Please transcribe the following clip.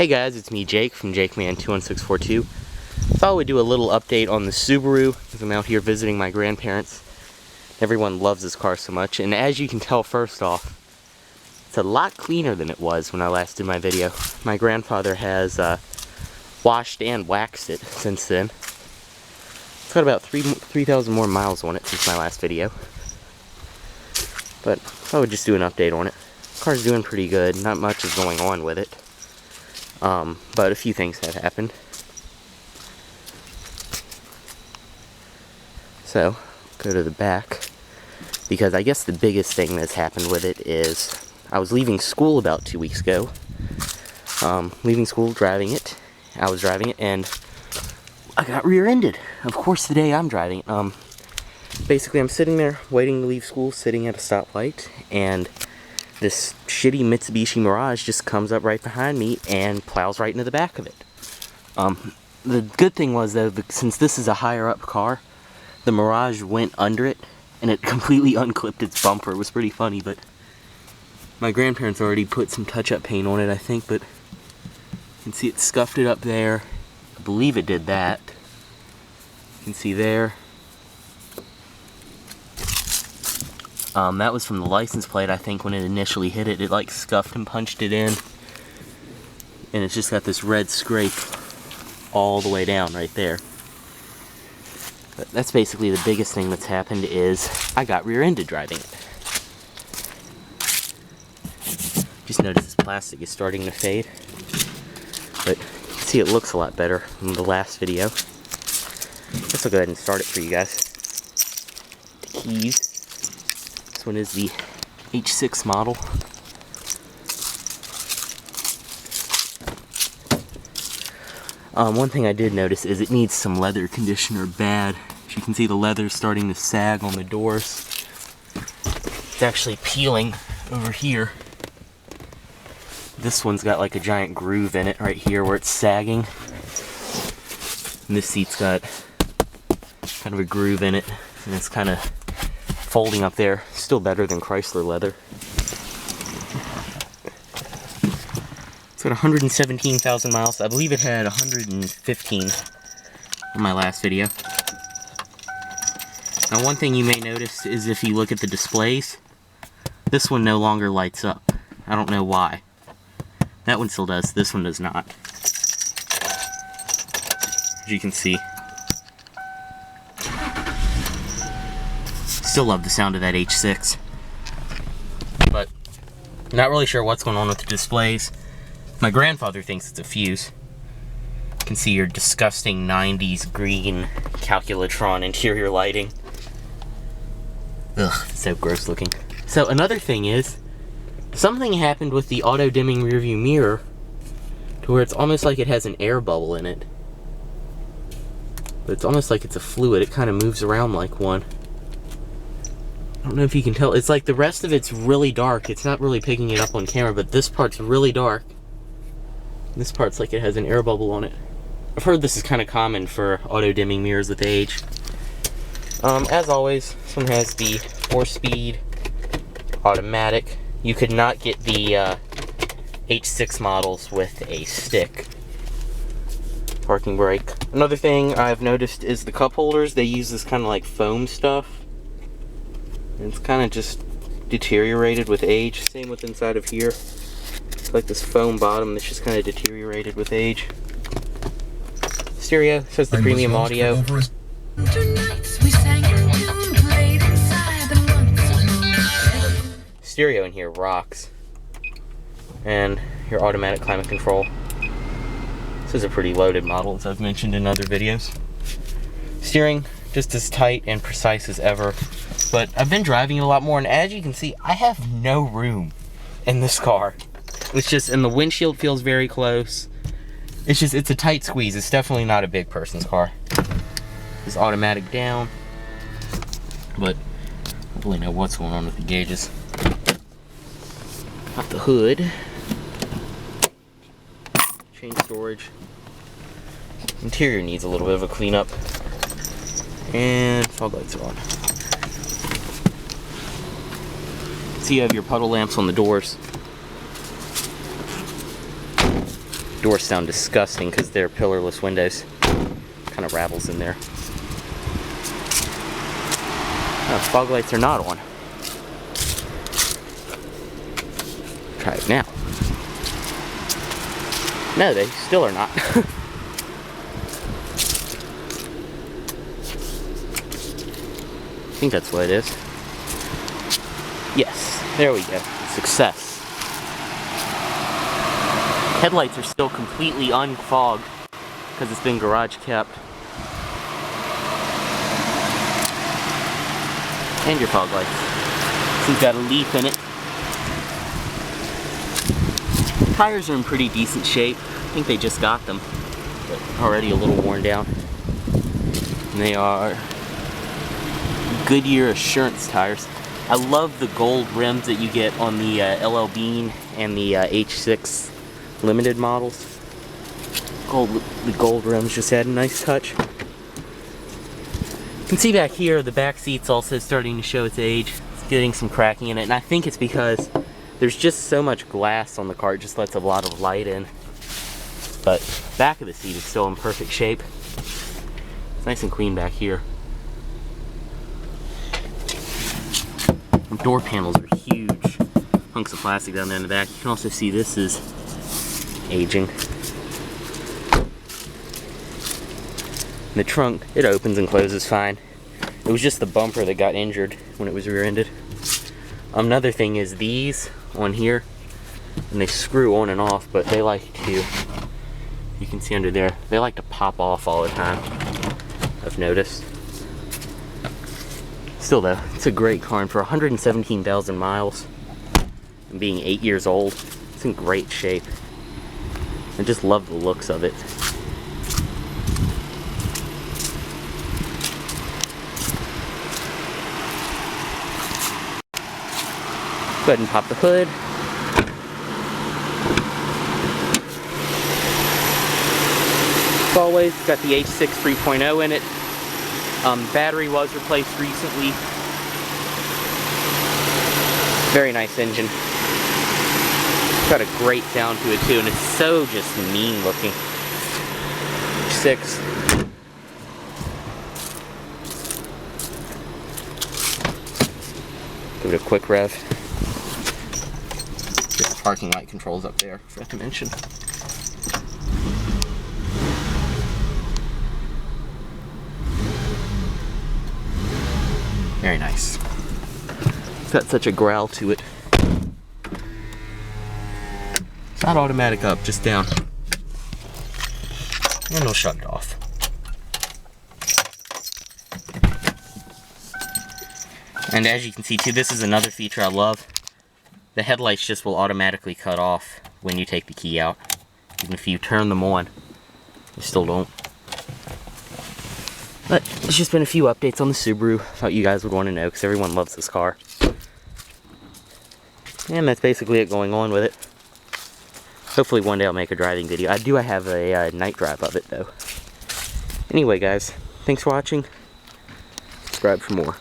Hey guys, it's me Jake from JakeMan21642. Thought I would do a little update on the Subaru because I'm out here visiting my grandparents. Everyone loves this car so much, and as you can tell, first off, it's a lot cleaner than it was when I last did my video. My grandfather has washed and waxed it since then. It's got about 3,000 more miles on it since my last video. But I would just do an update on it. The car's doing pretty good. Not much is going on with it. But a few things have happened. So, go to the back, because I guess the biggest thing that's happened with it is I was leaving school about 2 weeks ago. Leaving school, driving it. I was driving it, and I got rear-ended. Of course, the day I'm driving it. Basically, I'm sitting there waiting to leave school, sitting at a stoplight, and this shitty Mitsubishi Mirage just comes up right behind me and plows right into the back of it. The good thing was, though, since this is a higher-up car, the Mirage went under it, and it completely unclipped its bumper. It was pretty funny, but my grandparents already put some touch-up paint on it, I think, but you can see it scuffed it up there. I believe it did that. You can see there. That was from the license plate, I think, when it initially hit it. It, like, scuffed and punched it in. And it's just got this red scrape all the way down right there. But that's basically the biggest thing that's happened is I got rear-ended driving it. Just noticed this plastic is starting to fade. But you can see it looks a lot better than the last video. Let's go ahead and start it for you guys. The keys. This one is the H6 model. One thing I did notice is it needs some leather conditioner bad. As you can see, the leather's starting to sag on the doors. It's actually peeling over here. This one's got like a giant groove in it right here where it's sagging. And this seat's got kind of a groove in it, and it's kind of folding up there. Still better than Chrysler leather. It's got 117,000 miles. I believe it had 115 in my last video. Now, one thing you may notice is if you look at the displays, this one no longer lights up. I don't know why. That one still does. This one does not. As you can see. Still love the sound of that H6. But not really sure what's going on with the displays. My grandfather thinks it's a fuse. You can see your disgusting 90s green Calculatron interior lighting. Ugh, so gross looking. So another thing is, something happened with the auto-dimming rearview mirror to where it's almost like it has an air bubble in it. But it's almost like it's a fluid. It kind of moves around like one. I don't know if you can tell. It's like the rest of it's really dark. It's not really picking it up on camera, but this part's really dark. This part's like it has an air bubble on it. I've heard this is kind of common for auto-dimming mirrors with age. As always, this one has the 4-speed automatic. You could not get the H6 models with a stick. Parking brake. Another thing I've noticed is the cup holders. They use this kind of like foam stuff. It's kind of just deteriorated with age. Same with inside of here. It's like this foam bottom that's just kind of deteriorated with age. Stereo says the premium audio. Stereo in here rocks. And your automatic climate control. This is a pretty loaded model, as I've mentioned in other videos. Steering just as tight and precise as ever. But I've been driving it a lot more, and as you can see, I have no room in this car. It's just, and the windshield feels very close. It's just, it's a tight squeeze. It's definitely not a big person's car. It's automatic down. But I don't really know what's going on with the gauges. Off the hood. Chain storage. Interior needs a little bit of a cleanup. And fog lights are on. So you have your puddle lamps on the doors. Doors sound disgusting because they're pillarless windows. Kind of rattles in there. Oh, fog lights are not on. Try it now. No, they still are not. I think that's what it is. Yes, there we go. Success. Headlights are still completely unfogged because it's been garage kept. And your fog lights. So you've got a leaf in it. Tires are in pretty decent shape. I think they just got them, but already a little worn down. And they are Goodyear Assurance tires. I love the gold rims that you get on the LL Bean and the H6 limited models. The gold rims just had a nice touch. You can see back here the back seat's also starting to show its age. It's getting some cracking in it, and I think it's because there's just so much glass on the car, it just lets a lot of light in. But back of the seat is still in perfect shape. It's nice and clean back here. Door panels are huge. Hunks of plastic down there in the back. You can also see this is aging. The trunk, it opens and closes fine. It was just the bumper that got injured when it was rear-ended. Another thing is these on here, and they screw on and off, but they like to, you can see under there, they like to pop off all the time, I've noticed. Still though, it's a great car, and for 117,000 miles, and being 8 years old, it's in great shape. I just love the looks of it. Go ahead and pop the hood. As always, got the H6 3.0 in it. Battery was replaced recently. Very nice engine. Got a great sound to it too, and it's so just mean looking. H6. Give it a quick rev. Just parking light controls up there, forgot to mention. Very nice. It's got such a growl to it. It's not automatic up, just down. And it'll shut it off. And as you can see too, this is another feature I love. The headlights just will automatically cut off when you take the key out. Even if you turn them on, they still don't. But there's just been a few updates on the Subaru. Thought you guys would want to know because everyone loves this car. And that's basically it going on with it. Hopefully one day I'll make a driving video. I have a night drive of it though. Anyway guys, thanks for watching. Subscribe for more.